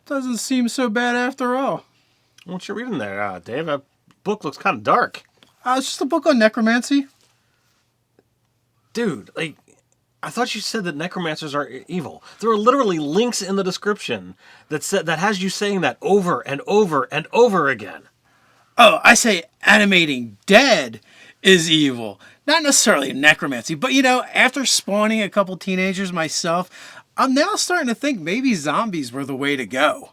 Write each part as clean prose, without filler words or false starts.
Doesn't seem so bad after all. What you reading there, Dave? That book looks kind of dark. It's just a book on necromancy. Dude, like, I thought you said that necromancers are evil. There are literally links in the description that has you saying that over and over and over again. Oh, I say animating dead is evil. Not necessarily necromancy, but after spawning a couple teenagers myself, I'm now starting to think maybe zombies were the way to go.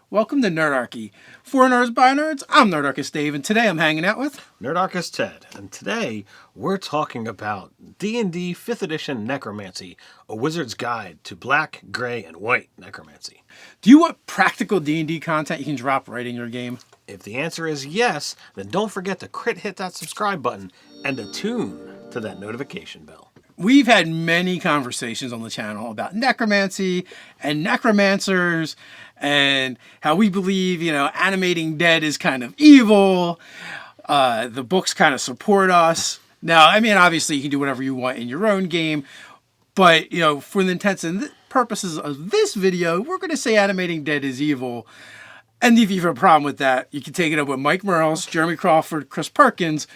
Welcome to Nerdarchy. For nerds by nerds, I'm Nerdarchy Dave, and today I'm hanging out with Nerdarchy Ted, and today we're talking about D&D 5th Edition Necromancy, a wizard's guide to black, gray, and white necromancy. Do you want practical D&D content you can drop right in your game? If the answer is yes, then don't forget to hit that subscribe button and attune to that notification bell. We've had many conversations on the channel about necromancy and necromancers and how we believe, animating dead is kind of evil. The books kind of support us. Now, I mean, obviously you can do whatever you want in your own game, but, for the intents and purposes of this video, we're going to say animating dead is evil. And if you have a problem with that, you can take it up with Mike Merles, Jeremy Crawford, Chris Perkins,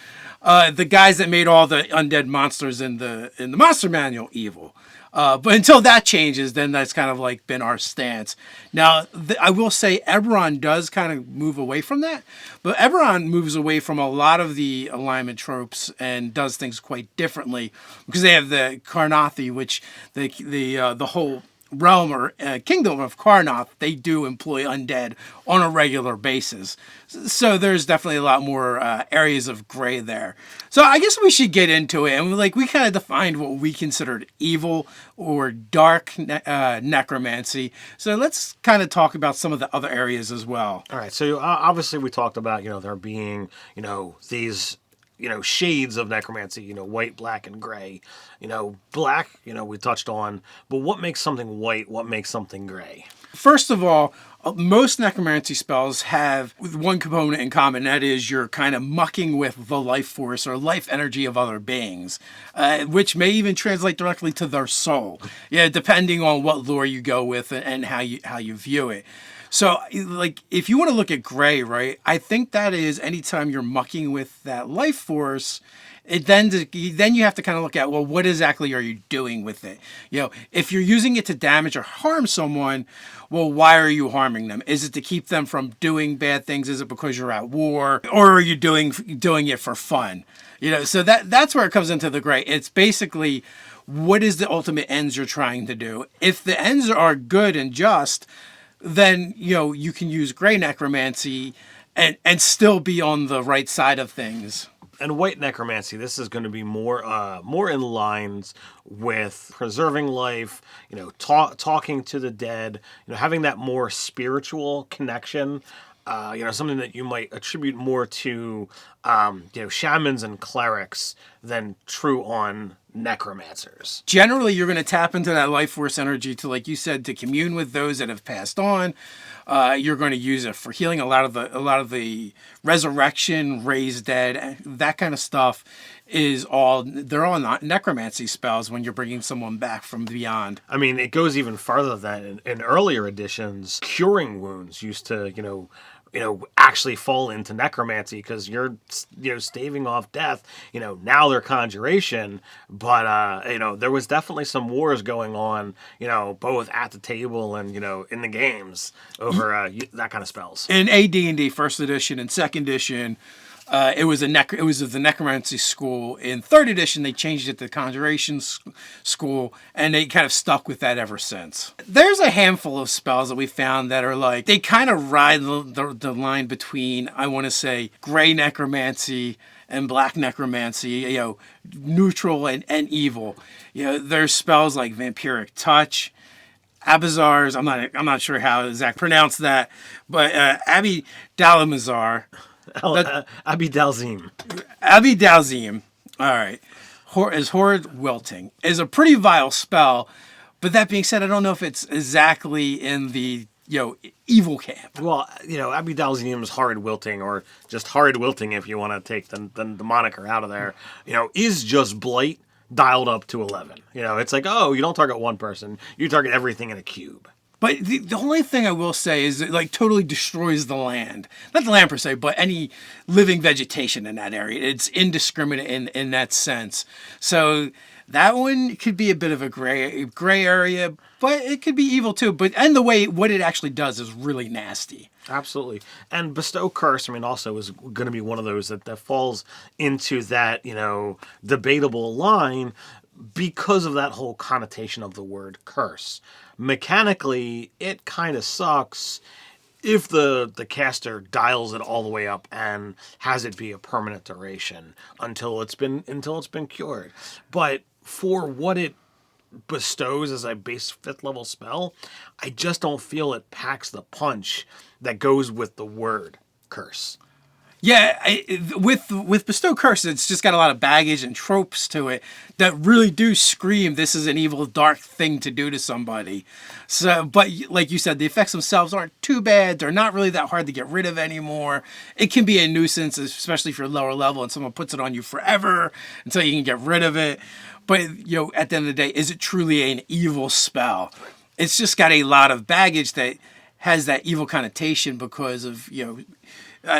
the guys that made all the undead monsters in the Monster Manual evil. But until that changes, then that's kind of like been our stance. Now, I will say Eberron does kind of move away from that, but Eberron moves away from a lot of the alignment tropes and does things quite differently because they have the Karnathi, which the whole realm or kingdom of Karnath, they do employ undead on a regular basis. So there's definitely a lot more areas of gray there. So I guess we should get into it. And we kind of defined what we considered evil or dark necromancy. So let's kind of talk about some of the other areas as well. All right. So obviously we talked about, there being, these shades of necromancy, white, black, and gray. Black, we touched on. But what makes something white? What makes something gray? First of all, most necromancy spells have one component in common. That is, you're kind of mucking with the life force or life energy of other beings, which may even translate directly to their soul. Yeah, depending on what lore you go with and how you view it. So, like, if you want to look at gray, right, I think that is anytime you're mucking with that life force, then you have to kind of look at, well, what exactly are you doing with it? If you're using it to damage or harm someone, well, why are you harming them? Is it to keep them from doing bad things? Is it because you're at war? Or are you doing it for fun? So that's where it comes into the gray. It's basically, what is the ultimate ends you're trying to do? If the ends are good and just, then, you can use gray necromancy and still be on the right side of things. And white necromancy, this is going to be more in lines with preserving life, talking to the dead, having that more spiritual connection. Something that you might attribute more to, shamans and clerics than true on necromancers. Generally, you're going to tap into that life force energy to, like you said, to commune with those that have passed on. You're going to use it for healing. A lot of the resurrection, raise dead, that kind of stuff they're all not necromancy spells when you're bringing someone back from beyond. I mean, it goes even farther than that. In earlier editions, curing wounds used to, actually fall into necromancy because you're, staving off death. Now they're conjuration, but, there was definitely some wars going on, both at the table and, in the games over that kind of spells. In AD&D First Edition and Second Edition, it was of the necromancy school. In Third Edition, they changed it to conjuration school, and they kind of stuck with that ever since. There's a handful of spells that we found that are like, they kind of ride the line between, I want to say, gray necromancy and black necromancy, neutral and evil. There's spells like Vampiric Touch, Abazars, I'm not sure how to exactly pronounce that, but Abi Dalamazar. Abi Dalzim. Abi Dalzim, all right, is Horrid Wilting, is a pretty vile spell, but that being said, I don't know if it's exactly in the, evil camp. Well, Abi Dalzim's Horrid Wilting, or just Horrid Wilting if you want to take the moniker out of there, is just blight dialed up to 11. You know, it's like, oh, you don't target one person, you target everything in a cube. But the only thing I will say is it like totally destroys the land. Not the land per se, but any living vegetation in that area. It's indiscriminate in that sense. So that one could be a bit of a gray area, but it could be evil too. And the way what it actually does is really nasty. Absolutely. And Bestow Curse, I mean, also is going to be one of those that falls into that, you know, debatable line because of that whole connotation of the word curse. Mechanically, it kind of sucks if the caster dials it all the way up and has it be a permanent duration until it's been cured. But for what it bestows as a base 5th level spell, I just don't feel it packs the punch that goes with the word curse. Yeah, with Bestow Curse, it's just got a lot of baggage and tropes to it that really do scream this is an evil, dark thing to do to somebody. So, but like you said, the effects themselves aren't too bad. They're not really that hard to get rid of anymore. It can be a nuisance, especially if you're lower level and someone puts it on you forever until you can get rid of it. But, you know, at the end of the day, is it truly an evil spell? It's just got a lot of baggage that has that evil connotation because of, you know,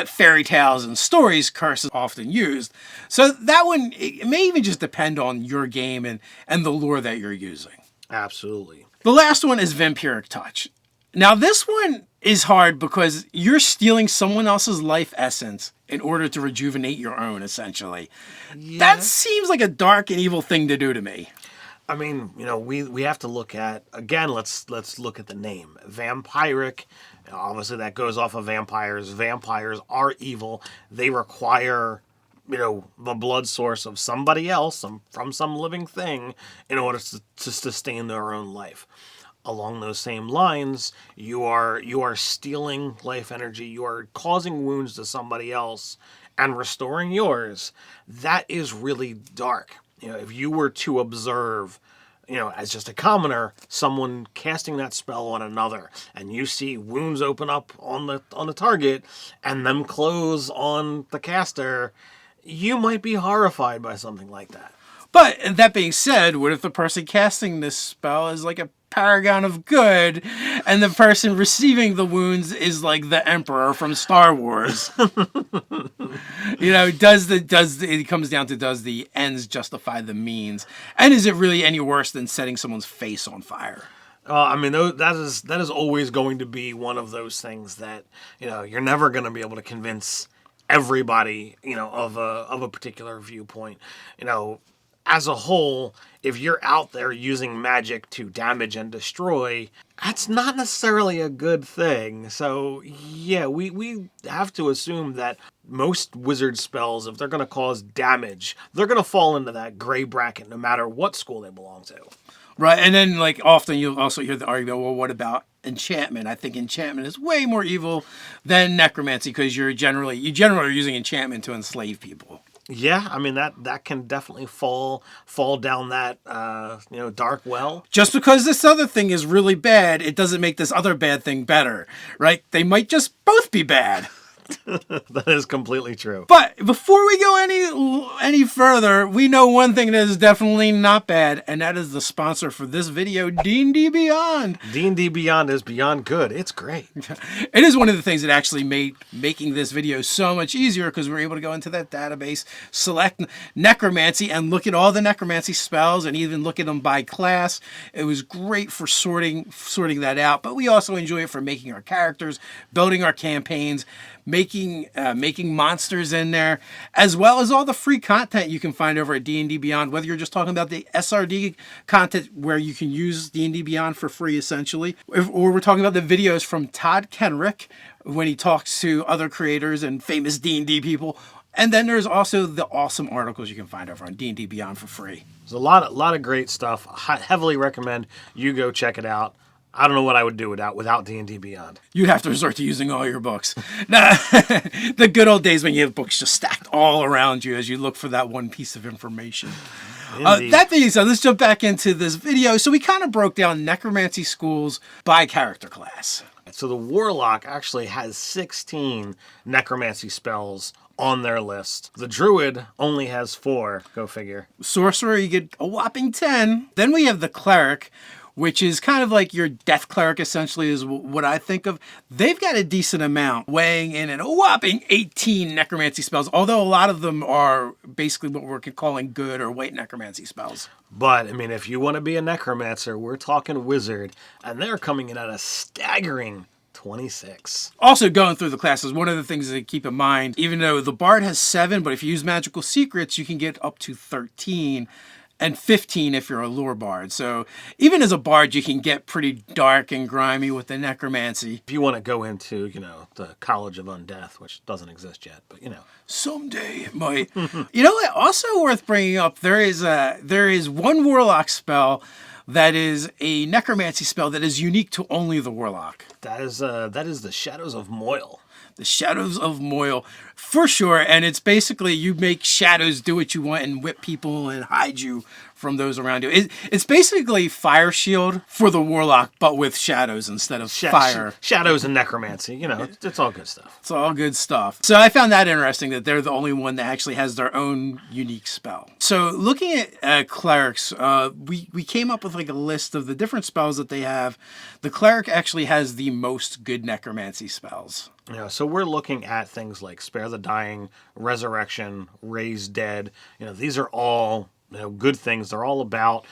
fairy tales and stories curse is often used. So that one, it may even just depend on your game and the lore that you're using. Absolutely. The last one is Vampiric Touch. Now this one is hard because you're stealing someone else's life essence in order to rejuvenate your own, essentially. Yeah. That seems like a dark and evil thing to do to me. I mean, you know, we have to look at, again, let's look at the name. Vampiric, obviously that goes off of vampires. Vampires are evil. They require, you know, the blood source of somebody else, from some living thing, in order to sustain their own life. Along those same lines, you are stealing life energy. You are causing wounds to somebody else and restoring yours. That is really dark. You know, if you were to observe, you know, as just a commoner, someone casting that spell on another, and you see wounds open up on the target and them close on the caster, you might be horrified by something like that. But that being said, what if the person casting this spell is like a paragon of good, and the person receiving the wounds is like the Emperor from Star Wars? You know, it comes down to, does the ends justify the means? And is it really any worse than setting someone's face on fire? I mean, that is always going to be one of those things that, you know, you're never going to be able to convince everybody, you know, of a particular viewpoint. You know, as a whole, if you're out there using magic to damage and destroy, that's not necessarily a good thing. So, yeah, we have to assume that most wizard spells, if they're going to cause damage, they're going to fall into that gray bracket no matter what school they belong to. Right, and then like often you'll also hear the argument, well, what about enchantment? I think enchantment is way more evil than necromancy because you generally are using enchantment to enslave people. Yeah, I mean that can definitely fall down that you know, dark well. Just because this other thing is really bad, it doesn't make this other bad thing better, right? They might just both be bad. That is completely true. But before we go any further, we know one thing that is definitely not bad, and that is the sponsor for this video, D&D Beyond. D&D Beyond is beyond good. It's great. It is one of the things that actually made making this video so much easier because we were able to go into that database, select necromancy, and look at all the necromancy spells and even look at them by class. It was great for sorting that out, but we also enjoy it for making our characters, building our campaigns, making monsters in there, as well as all the free content you can find over at D&D Beyond, whether you're just talking about the SRD content where you can use D&D Beyond for free, essentially, or we're talking about the videos from Todd Kenrick when he talks to other creators and famous D&D people. And then there's also the awesome articles you can find over on D&D Beyond for free. There's a lot of great stuff. I heavily recommend you go check it out. I don't know what I would do without D&D Beyond. You'd have to resort to using all your books. The good old days when you have books just stacked all around you as you look for that one piece of information. That being said, let's jump back into this video. So we kind of broke down necromancy schools by character class. So the Warlock actually has 16 necromancy spells on their list. The druid only has 4. Go figure. Sorcerer, you get a whopping 10. Then we have the cleric, which is kind of like your death cleric, essentially, is what I think of. They've got a decent amount, weighing in at a whopping 18 necromancy spells, although a lot of them are basically what we're calling good or white necromancy spells. But, I mean, if you want to be a necromancer, we're talking wizard, and they're coming in at a staggering 26. Also, going through the classes, one of the things to keep in mind, even though the bard has 7, but if you use magical secrets, you can get up to 13. And 15 if you're a lore bard. So even as a bard, you can get pretty dark and grimy with the necromancy. If you want to go into, the College of Undeath, which doesn't exist yet, but someday it might. You know what? Also worth bringing up, there is one warlock spell that is a necromancy spell that is unique to only the warlock. That is the Shadows of Moyle. The Shadows of Moyle, for sure. And it's basically you make shadows do what you want and whip people and hide you from those around you. It's basically Fire Shield for the Warlock, but with shadows instead of fire. Shadows and necromancy, it's all good stuff. It's all good stuff. So I found that interesting that they're the only one that actually has their own unique spell. So looking at clerics, we came up with like a list of the different spells that they have. The cleric actually has the most good necromancy spells. So we're looking at things like Spare the Dying, Resurrection, Raise Dead. These are all good things. They're all about,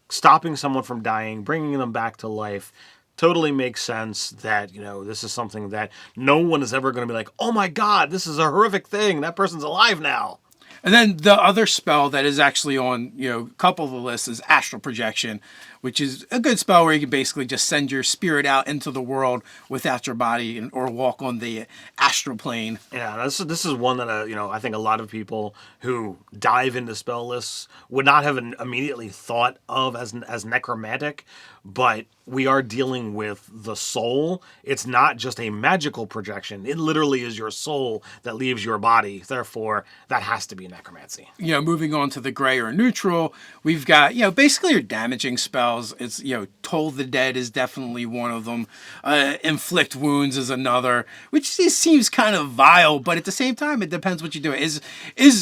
stopping someone from dying, bringing them back to life. Totally makes sense that, this is something that no one is ever going to be like, oh my God, this is a horrific thing. That person's alive now. And then the other spell that is actually on, a couple of the lists is Astral Projection, which is a good spell where you can basically just send your spirit out into the world without your body or walk on the astral plane. Yeah, this is one that, I think a lot of people who dive into spell lists would not have immediately thought of as necromantic, but we are dealing with the soul. It's not just a magical projection. It literally is your soul that leaves your body. Therefore, that has to be necromancy. Moving on to the gray or neutral, we've got, basically your damaging spells. It's, Toll the Dead is definitely one of them. Inflict Wounds is another, which seems kind of vile, but at the same time, it depends what you do. Is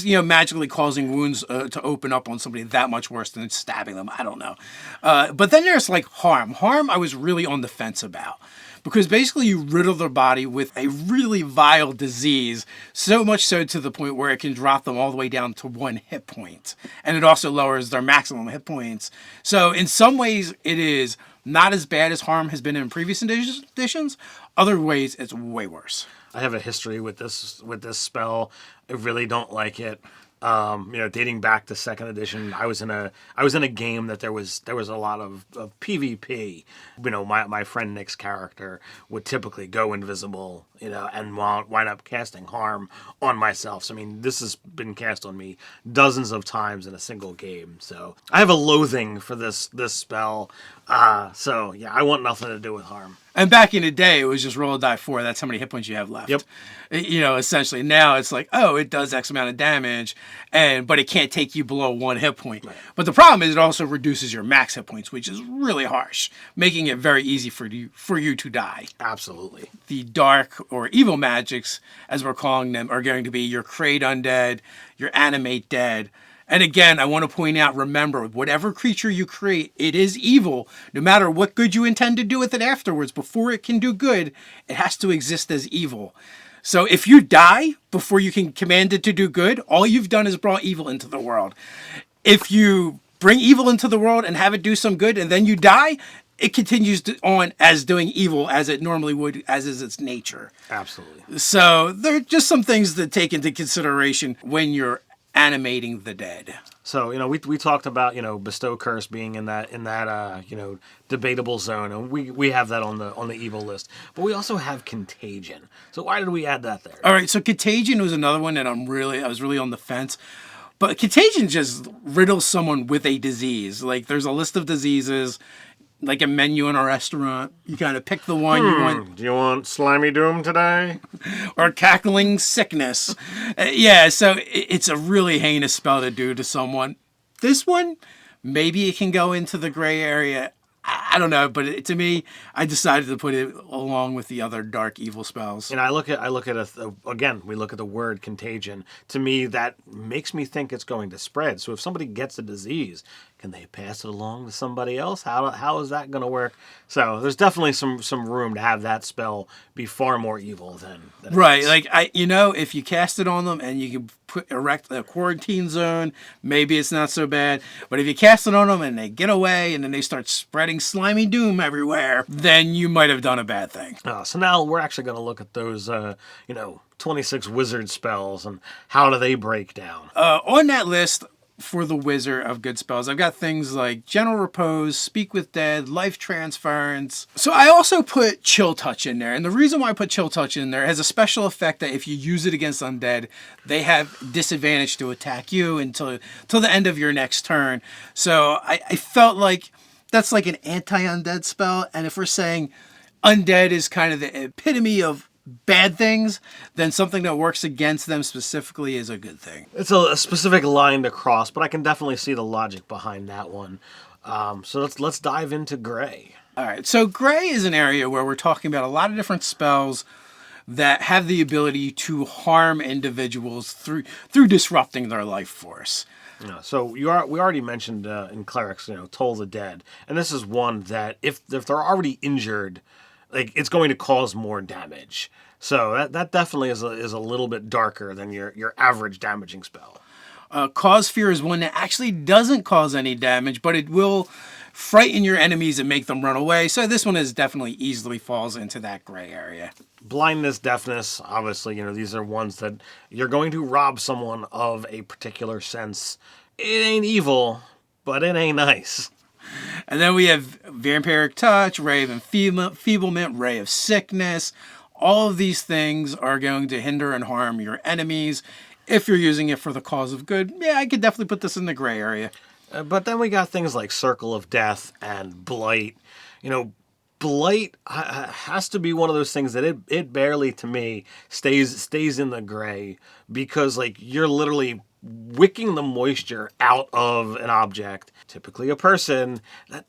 magically causing wounds to open up on somebody that much worse than stabbing them? I don't know. But then there's like harm. Harm I was really on the fence about. Because basically you riddle their body with a really vile disease, so much so to the point where it can drop them all the way down to 1 hit point. And it also lowers their maximum hit points. So in some ways it is not as bad as harm has been in previous editions. Other ways it's way worse. I have a history with this spell. I really don't like it. Dating back to 2nd edition, I was in a game that there was a lot of PvP. My friend Nick's character would typically go invisible, and wind up casting harm on myself. So, this has been cast on me dozens of times in a single game. So I have a loathing for this spell. So yeah, I want nothing to do with harm. And back in the day, it was just roll a die 4. That's how many hit points you have left. Yep. Essentially. Now it's like, oh, it does X amount of damage, but it can't take you below 1 hit point. Right. But the problem is it also reduces your max hit points, which is really harsh, making it very easy for you to die. Absolutely. The dark or evil magics, as we're calling them, are going to be your Create Undead, your Animate Dead. And again, I want to point out, remember, whatever creature you create, it is evil. No matter what good you intend to do with it afterwards, before it can do good, it has to exist as evil. So if you die before you can command it to do good, all you've done is brought evil into the world. If you bring evil into the world and have it do some good and then you die, it continues on as doing evil as it normally would, as is its nature. Absolutely. So there are just some things to take into consideration when you're animating the dead. So, we talked about, Bestow Curse being in that debatable zone, and we have that on the evil list. But we also have Contagion. So why did we add that there? All right, so Contagion was another one that I was really on the fence. But Contagion just riddles someone with a disease. Like, there's a list of diseases, like a menu in a restaurant. You kind of pick the one you want. Do you want Slimy Doom today? Or Cackling Sickness. So it's a really heinous spell to do to someone. This one, maybe it can go into the gray area. I don't know, but to me, I decided to put it along with the other dark evil spells. And I look at again, we look at the word contagion. To me, that makes me think it's going to spread. So if somebody gets a disease, can they pass it along to somebody else? How is that going to work? So there's definitely some room to have that spell be far more evil than Right, like if you cast it on them and you can erect a quarantine zone, maybe it's not so bad. But if you cast it on them and they get away and then they start spreading slimy doom everywhere, then you might have done a bad thing. So now we're actually going to look at those 26 wizard spells and how do they break down. On that list, for the wizard of good spells, I've got things like Gentle Repose, Speak with Dead, Life Transference. So I also put Chill Touch in there. And the reason why I put Chill Touch in there, it has a special effect that if you use it against undead, they have disadvantage to attack you until the end of your next turn. So I felt like that's like an anti-undead spell. And if we're saying undead is kind of the epitome of bad things, then something that works against them specifically is a good thing. It's a specific line to cross, but I can definitely see the logic behind that one. So let's dive into Gray. All right, so Gray is an area where we're talking about a lot of different spells that have the ability to harm individuals through disrupting their life force. Yeah, so we already mentioned in Clerics, Toll the Dead, and this is one that if they're already injured, like it's going to cause more damage. So that definitely is a little bit darker than your average damaging spell. Cause Fear is one that actually doesn't cause any damage, but it will frighten your enemies and make them run away. So this one is definitely easily falls into that gray area. Blindness, deafness, obviously, these are ones that you're going to rob someone of a particular sense. It ain't evil, but it ain't nice. And then we have Vampiric Touch, Ray of Enfeeblement, Ray of Sickness. All of these things are going to hinder and harm your enemies. If you're using it for the cause of good, yeah, I could definitely put this in the gray area. But then we got things like Circle of Death and Blight. Blight has to be one of those things that it barely, to me, stays in the gray because, like, you're literally wicking the moisture out of an object, typically a person.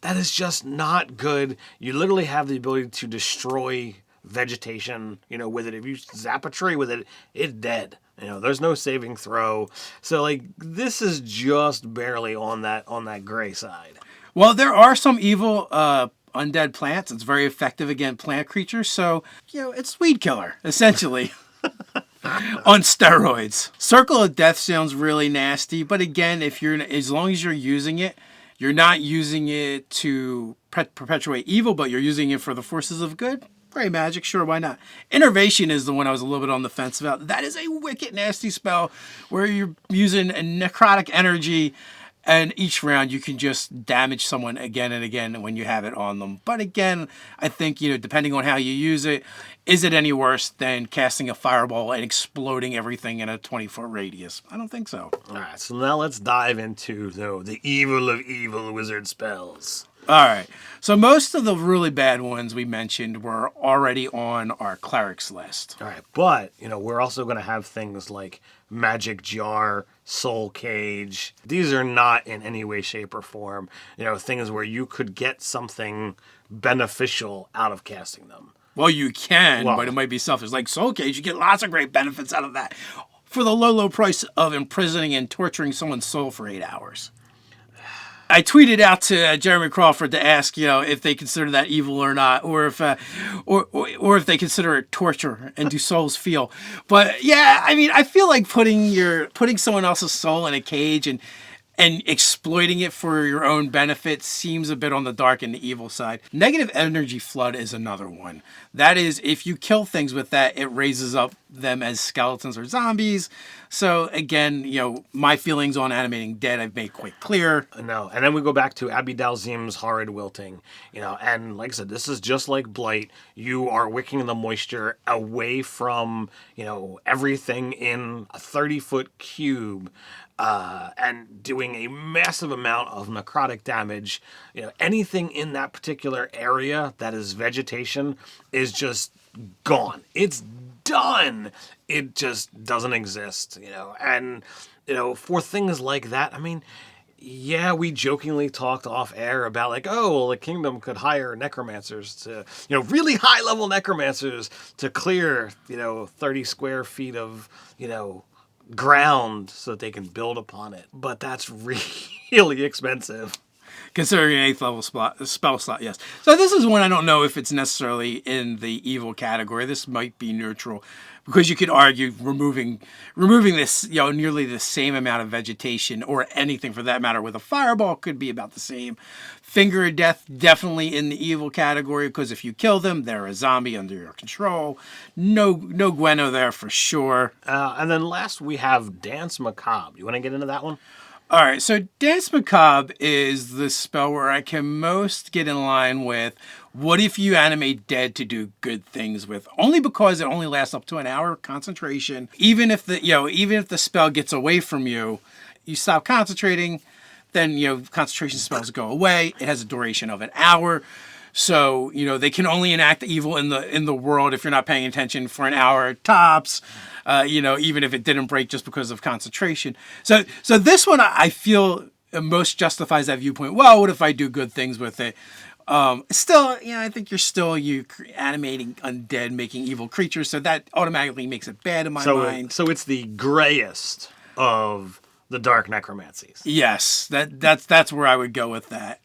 That is just not good. You literally have the ability to destroy vegetation, with it. If you zap a tree with it, it's dead. There's no saving throw. So, like, this is just barely on that gray side. Well, there are some evil undead plants. It's very effective against plant creatures. So, it's weed killer, essentially. On steroids. Circle of Death sounds really nasty, but again, as long as you're using it, you're not using it to perpetuate evil, but you're using it for the forces of good. Gray magic, sure, why not? Innervation is the one I was a little bit on the fence about. That is a wicked nasty spell where you're using a necrotic energy, and each round you can just damage someone again and again when you have it on them. But again, I think, depending on how you use it, is it any worse than casting a fireball and exploding everything in a 20-foot radius? I don't think so. All right, so now let's dive into the evil of evil wizard spells. All right, so most of the really bad ones we mentioned were already on our clerics list. All right, but, we're also going to have things like Magic Jar, Soul Cage. These are not in any way, shape, or form, things where you could get something beneficial out of casting them. Well, you can, but it might be selfish. Like Soul Cage, you get lots of great benefits out of that for the low price of imprisoning and torturing someone's soul for 8 hours. I tweeted out to Jeremy Crawford to ask, if they consider that evil or not, or if they consider it torture and do souls feel. But yeah, I mean, I feel like putting someone else's soul in a cage and exploiting it for your own benefit seems a bit on the dark and the evil side. Negative energy flood is another one. That is, if you kill things with that, it raises up them as skeletons or zombies. So again, my feelings on animating dead I've made quite clear. No, and then we go back to Abby Dalzim's Horrid Wilting. And like I said, this is just like Blight. You are wicking the moisture away from, everything in a 30-foot cube. And doing a massive amount of necrotic damage. Anything in that particular area that is vegetation is just gone. It's done. It just doesn't exist, And, for things like that, I mean, Yeah, we jokingly talked off air about like, oh, well, the kingdom could hire necromancers to, really high level necromancers to clear, 30 square feet of, ground so that they can build upon it. But that's really expensive. Considering an 8th level spell slot, yes. So this is one I don't know if it's necessarily in the evil category. This might be neutral, because you could argue removing this, nearly the same amount of vegetation, or anything for that matter, with a fireball could be about the same. Finger of Death, definitely in the evil category, because if you kill them, they're a zombie under your control. No Gueno there for sure. And then last we have Dance Macabre. You want to get into that one? All right, so Dance Macabre is the spell where I can most get in line with what if you animate dead to do good things with, only because it only lasts up to an hour concentration. Even if the spell gets away from you, you stop concentrating, then concentration spells go away. It has a duration of an hour. So, they can only enact evil in the world if you're not paying attention for an hour tops. Even if it didn't break just because of concentration. So this one I feel most justifies that viewpoint. Well, what if I do good things with it? Still, I think you're animating undead, making evil creatures, so that automatically makes it bad in my mind. So it's the grayest of the dark necromancies. Yes, that's where I would go with that.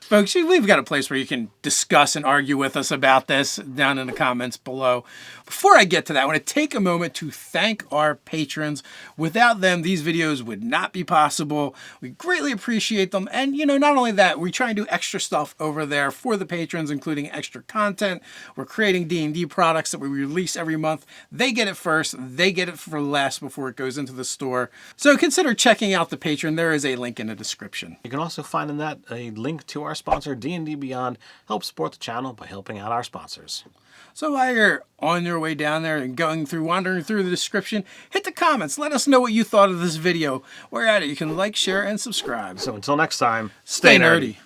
Folks, we've got a place where you can discuss and argue with us about this down in the comments below. Before I get to that, I want to take a moment to thank our patrons. Without them, these videos would not be possible. We greatly appreciate them. And, not only that, we try and do extra stuff over there for the patrons, including extra content. We're creating D&D products that we release every month. They get it first. They get it for less before it goes into the store. So consider checking out the Patreon. There is a link in the description. You can also find in that a link to our sponsor, D&D Beyond. Help support the channel by helping out our sponsors. So while you're on your way down there and wandering through the description, hit the comments. Let us know what you thought of this video. While you're at it, you can like, share, and subscribe. So until next time, stay nerdy.